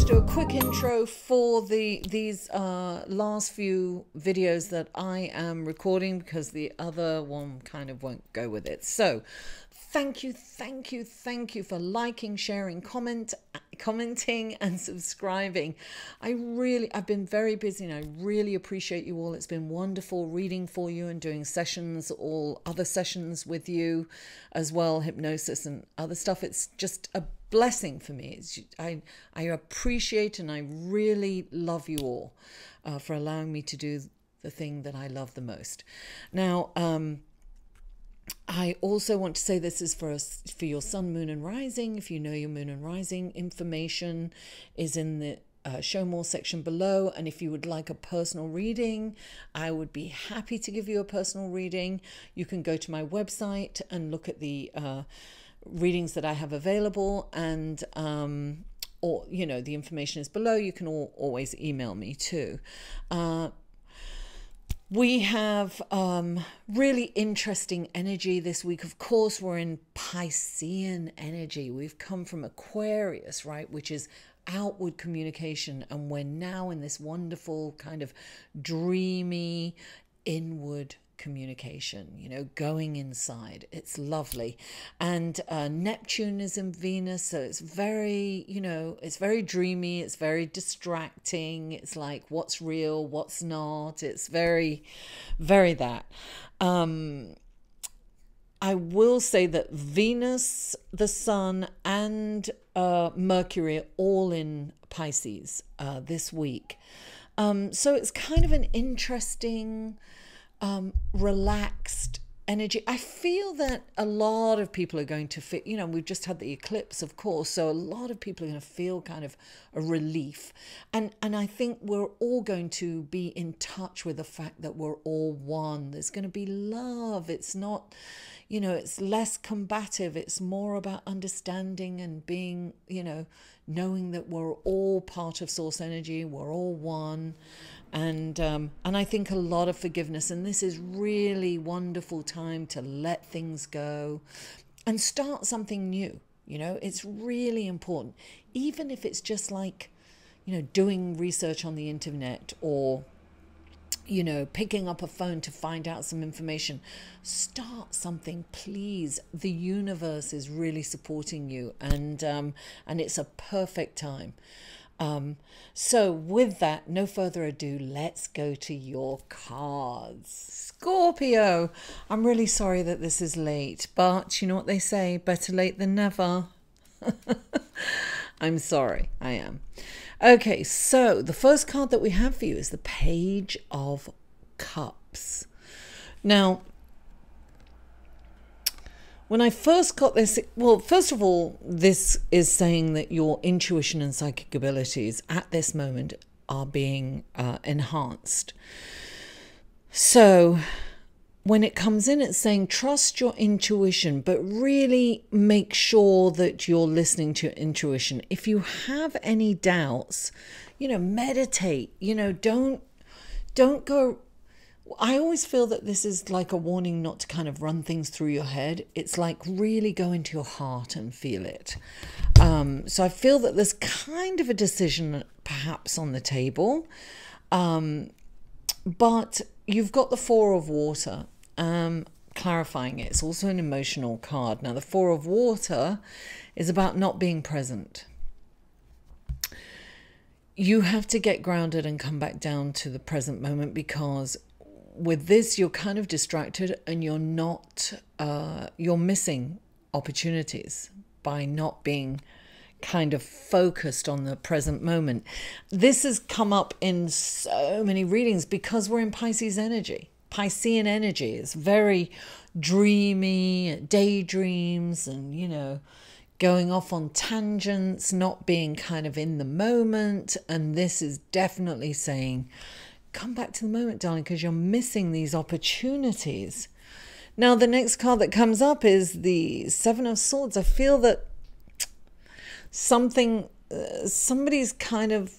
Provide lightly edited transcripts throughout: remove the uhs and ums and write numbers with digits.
do a quick intro for these last few videos that I am recording, because the other one kind of won't go with it. So thank you for liking, sharing, commenting and subscribing. I've been very busy and I really appreciate you all. It's been wonderful reading for you and doing sessions, all other sessions with you as well, hypnosis and other stuff. It's just a blessing for me. I appreciate and I really love you all for allowing me to do the thing that I love the most. Now, I also want to say this is for your sun, moon and rising. If you know your moon and rising, information is in the show more section below. And if you would like a personal reading, I would be happy to give you a personal reading. You can go to my website and look at the readings that I have available, and or the information is below. You can always email me too. We have really interesting energy this week. Of course, we're in Piscean energy. We've come from Aquarius, right, which is outward communication, and we're now in this wonderful kind of dreamy inward communication, going inside. It's lovely. And Neptune is in Venus, so it's very, it's very dreamy, it's very distracting. It's like what's real, what's not. It's very, very that. I will say that Venus, the Sun, and Mercury are all in Pisces this week. So it's kind of an interesting relaxed energy. I feel that a lot of people are going to feel, we've just had the eclipse, of course, so a lot of people are going to feel kind of a relief. And I think we're all going to be in touch with the fact that we're all one. There's going to be love. It's not, it's less combative. It's more about understanding and being, knowing that we're all part of source energy. We're all one. And I think a lot of forgiveness, and this is really wonderful time to let things go and start something new. It's really important, even if it's just like, doing research on the internet, or picking up a phone to find out some information. Start something, please. The universe is really supporting you, and it's a perfect time. So with that, no further ado, let's go to your cards. Scorpio, I'm really sorry that this is late, but you know what they say, better late than never. I'm sorry, I am. Okay, so the first card that we have for you is the Page of Cups. Now, when I first got this, well, first of all, this is saying that your intuition and psychic abilities at this moment are being enhanced. So when it comes in, it's saying trust your intuition, but really make sure that you're listening to your intuition. If you have any doubts, meditate, don't go. I always feel that this is like a warning not to kind of run things through your head. It's like really go into your heart and feel it. So I feel that there's kind of a decision perhaps on the table. But you've got the Four of Water, clarifying it. It's also an emotional card. Now, the Four of Water is about not being present. You have to get grounded and come back down to the present moment, because with this, you're kind of distracted and you're not, you're missing opportunities by not being kind of focused on the present moment. This has come up in so many readings because we're in Pisces energy. Piscean energy is very dreamy, daydreams, and, going off on tangents, not being kind of in the moment. And this is definitely saying, come back to the moment, darling, because you're missing these opportunities. Now, the next card that comes up is the Seven of Swords. I feel that somebody's kind of,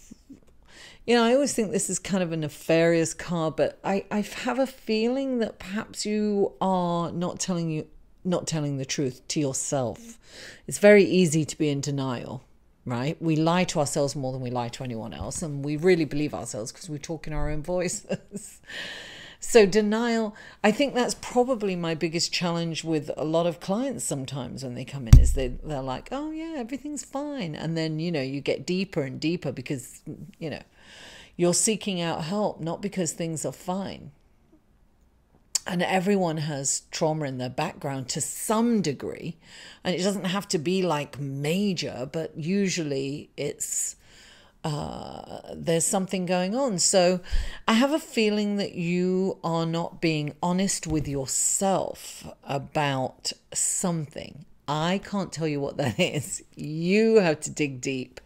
I always think this is kind of a nefarious card, but I have a feeling that perhaps you are not telling the truth to yourself. It's very easy to be in denial. right? We lie to ourselves more than we lie to anyone else, and we really believe ourselves because we talk in our own voices. So denial, I think that's probably my biggest challenge with a lot of clients sometimes when they come in, is they're like, oh yeah, everything's fine. And then, you get deeper and deeper because, you're seeking out help, not because things are fine. And everyone has trauma in their background to some degree. And it doesn't have to be like major, but usually it's there's something going on. So I have a feeling that you are not being honest with yourself about something. I can't tell you what that is. You have to dig deep.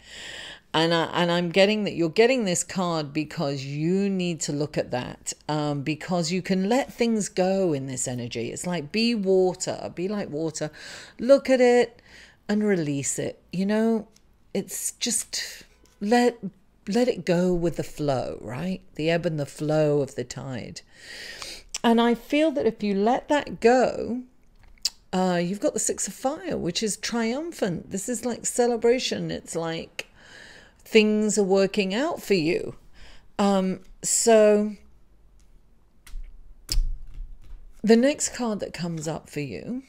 And I'm getting that you're getting this card because you need to look at that, because you can let things go in this energy. It's like be like water. Look at it and release it. It's just let it go with the flow, right? The ebb and the flow of the tide. And I feel that if you let that go, you've got the Six of Fire, which is triumphant. This is like celebration. It's like things are working out for you. So the next card that comes up for you,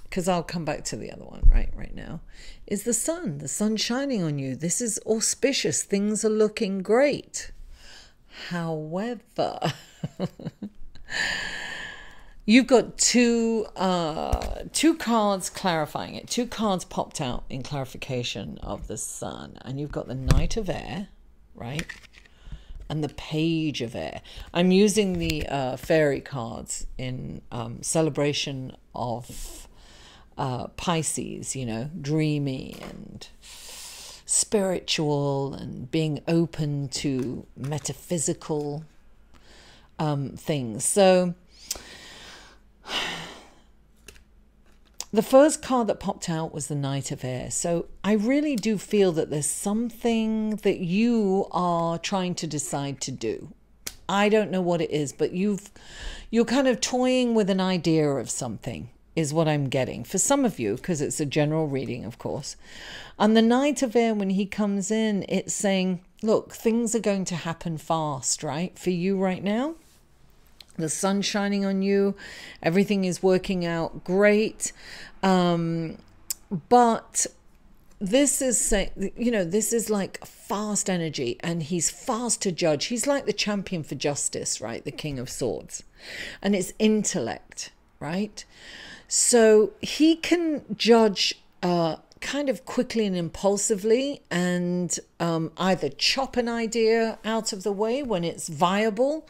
because I'll come back to the other one right now, is the sun. The sun shining on you. This is auspicious. Things are looking great. However, you've got two cards clarifying it. Two cards popped out in clarification of the sun. And you've got the Knight of Air, right? And the Page of Air. I'm using the fairy cards in celebration of Pisces, dreamy and spiritual and being open to metaphysical things. So the first card that popped out was the Knight of Air. So I really do feel that there's something that you are trying to decide to do. I don't know what it is, but you're kind of toying with an idea of something, is what I'm getting. For some of you, because it's a general reading, of course. And the Knight of Air, when he comes in, it's saying, look, things are going to happen fast, right? For you right now. The sun's shining on you. Everything is working out great. But this is saying, this is like fast energy, and he's fast to judge. He's like the champion for justice, right? The King of Swords. And it's intellect, right? So he can judge kind of quickly and impulsively, and either chop an idea out of the way when it's viable,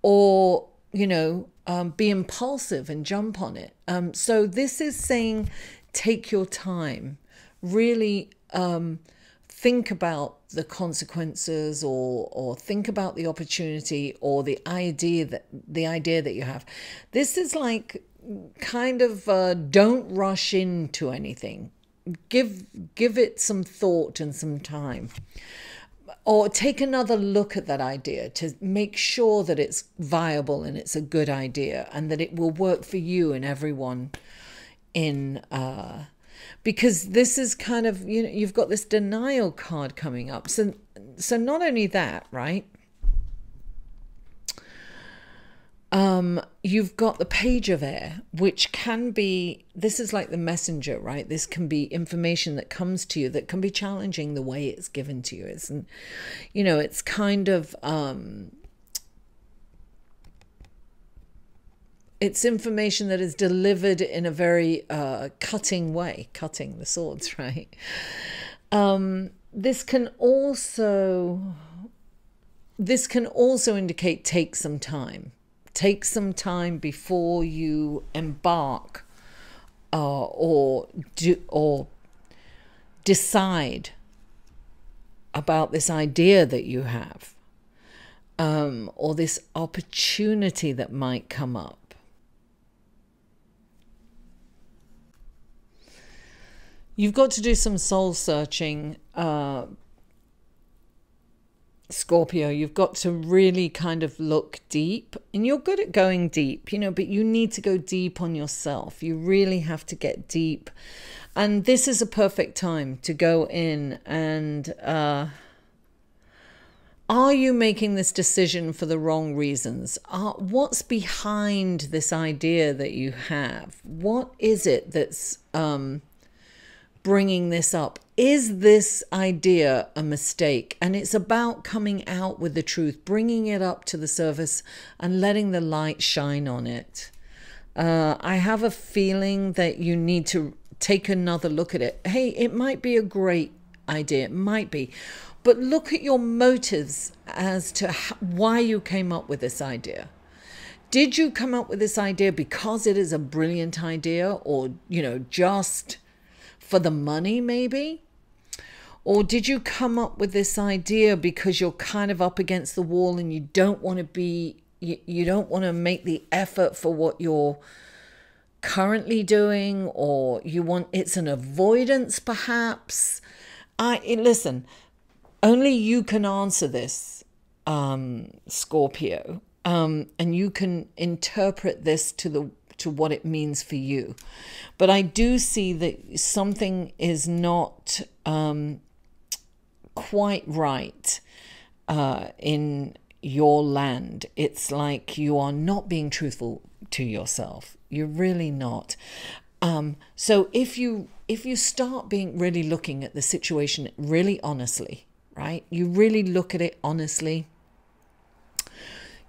or be impulsive and jump on it. So this is saying take your time, really think about the consequences, or think about the opportunity, or the idea that you have. This is like kind of don't rush into anything. Give it some thought and some time. Or take another look at that idea to make sure that it's viable and it's a good idea, and that it will work for you and everyone in because this is kind of, you've got this denial card coming up. So not only that, right? You've got the Page of Air, which can be, this is like the messenger, right? This can be information that comes to you that can be challenging the way it's given to you. It's kind of, it's information that is delivered in a very cutting way, cutting the swords, right? This can also indicate take some time. Take some time before you embark or decide about this idea that you have, or this opportunity that might come up. You've got to do some soul searching Scorpio, you've got to really kind of look deep, and you're good at going deep, but you need to go deep on yourself. You really have to get deep. And this is a perfect time to go in and are you making this decision for the wrong reasons? What's behind this idea that you have? What is it that's bringing this up? Is this idea a mistake? And it's about coming out with the truth, bringing it up to the surface and letting the light shine on it. I have a feeling that you need to take another look at it. Hey, it might be a great idea. It might be. But look at your motives as to why you came up with this idea. Did you come up with this idea because it is a brilliant idea, or, just for the money maybe? Or did you come up with this idea because you're kind of up against the wall and you don't want to make the effort for what you're currently doing, or it's an avoidance perhaps? Listen, only you can answer this, Scorpio, and you can interpret this to what it means for you. But I do see that something is not quite right in your land. It's like you are not being truthful to yourself. You're really not. So if you start really looking at the situation really honestly, right? You really look at it honestly.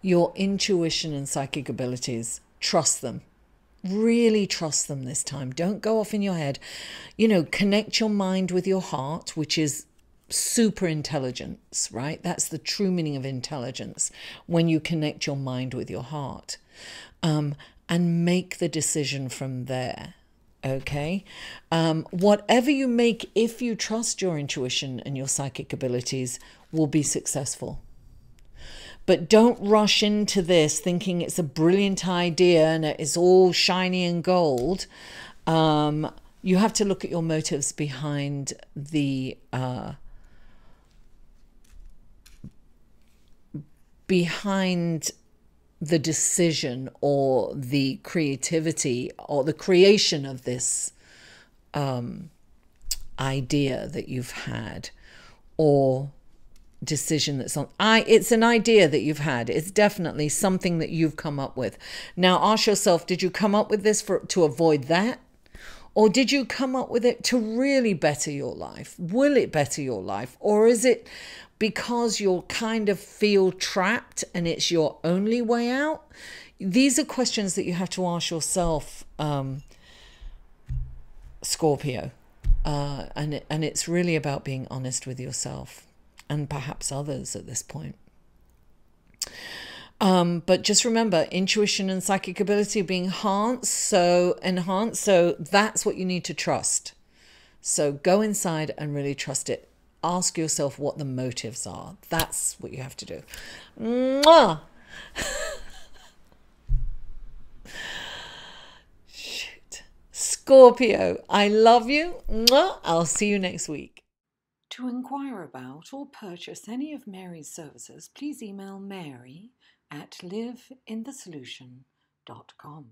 Your intuition and psychic abilities, trust them. Really trust them this time. Don't go off in your head. Connect your mind with your heart, which is super intelligence, right? That's the true meaning of intelligence, when you connect your mind with your heart, and make the decision from there. Okay. Whatever you make, if you trust your intuition and your psychic abilities, will be successful. But don't rush into this thinking it's a brilliant idea and it's all shiny and gold. You have to look at your motives behind the decision, or the creativity, or the creation of this idea that you've had, or decision that's on. It's an idea that you've had. It's definitely something that you've come up with. Now ask yourself, did you come up with this to avoid that? Or did you come up with it to really better your life? Will it better your life? Or is it because you'll kind of feel trapped and it's your only way out? These are questions that you have to ask yourself, Scorpio. And it's really about being honest with yourself and perhaps others at this point. But just remember, intuition and psychic ability are being enhanced. So that's what you need to trust. So go inside and really trust it. Ask yourself what the motives are. That's what you have to do. Mwah! Shoot. Scorpio, I love you. Mwah! I'll see you next week. To inquire about or purchase any of Mary's services, please email Mary at liveinthesolution.com.